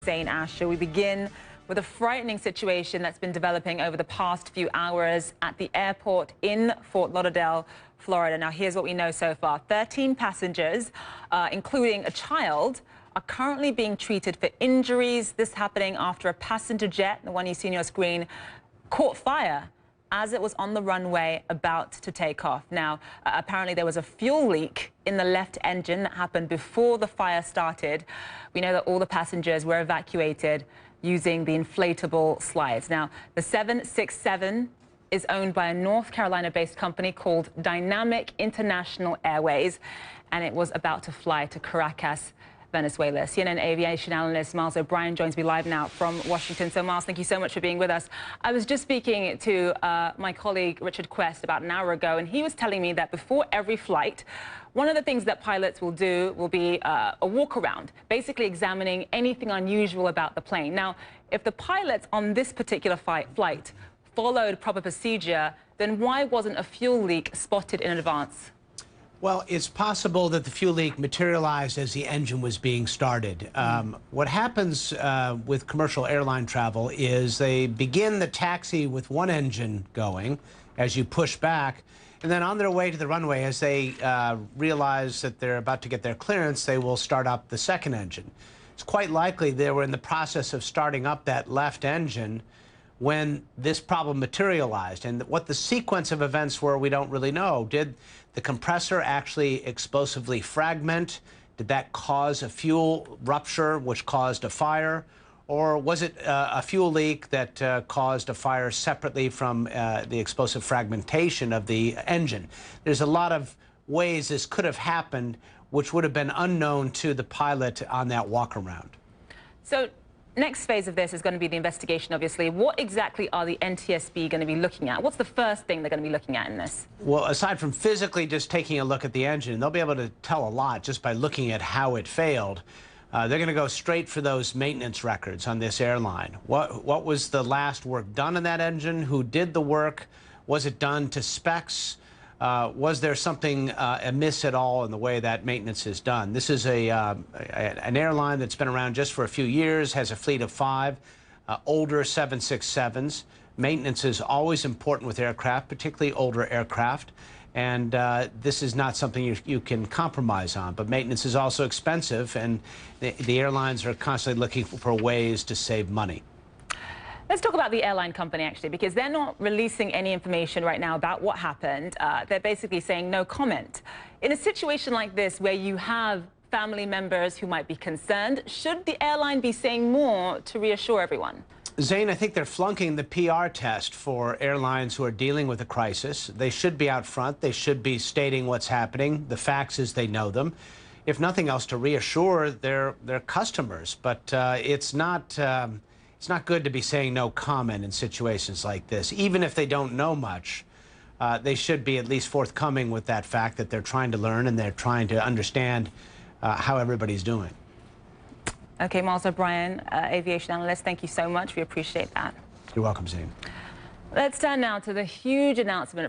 Zain Asher. We begin with a frightening situation that's been developing over the past few hours at the airport in Fort Lauderdale, Florida. Now, here's what we know so far. 13 passengers, including a child, are currently being treated for injuries. This happening after a passenger jet, the one you see on your screen, caught fire as it was on the runway about to take off. Now, apparently there was a fuel leak in the left engine that happened before the fire started. We know that all the passengers were evacuated using the inflatable slides. Now, the 767 is owned by a North Carolina-based company called Dynamic International Airways, and it was about to fly to Caracas, Venezuela. CNN aviation analyst Miles O'Brien joins me live now from Washington. So, Miles, thank you so much for being with us. I was just speaking to my colleague Richard Quest about an hour ago, and he was telling me that before every flight, one of the things that pilots will do will be a walk around, basically examining anything unusual about the plane. Now, if the pilots on this particular flight followed proper procedure, then why wasn't a fuel leak spotted in advance? Well, it's possible that the fuel leak materialized as the engine was being started. What happens with commercial airline travel is they begin the taxi with one engine going as you push back, and then on their way to the runway, as they realize that they're about to get their clearance, they will start up the second engine. It's quite likely they were in the process of starting up that left engine when this problem materialized. And what the sequence of events were, we don't really know. Did the compressor actually explosively fragment? Did that cause a fuel rupture, which caused a fire? Or was it a fuel leak that caused a fire separately from the explosive fragmentation of the engine? There's a lot of ways this could have happened, which would have been unknown to the pilot on that walk-around. So, next phase of this is going to be the investigation, obviously. What exactly are the NTSB going to be looking at? What's the first thing they're going to be looking at in this? Well, aside from physically just taking a look at the engine, they'll be able to tell a lot just by looking at how it failed. They're going to go straight for those maintenance records on this airline. What was the last work done on that engine? Who did the work? Was it done to specs? Was there something amiss at all in the way that maintenance is done? This is an airline that's been around just for a few years, has a fleet of 5 older 767s. Maintenance is always important with aircraft, particularly older aircraft. And this is not something you can compromise on. But maintenance is also expensive, and the airlines are constantly looking for ways to save money. Let's talk about the airline company, actually, because they're not releasing any information right now about what happened. They're basically saying no comment. In a situation like this, where you have family members who might be concerned, should the airline be saying more to reassure everyone? Zain, I think they're flunking the PR test for airlines who are dealing with a crisis. They should be out front. They should be stating what's happening, the facts as they know them, if nothing else, to reassure their customers. But it's not good to be saying no comment in situations like this. Even if they don't know much, they should be at least forthcoming with that fact that they're trying to learn and they're trying to understand how everybody's doing. Okay, Miles O'Brien, aviation analyst, thank you so much. We appreciate that. You're welcome, Zain. Let's turn now to the huge announcement from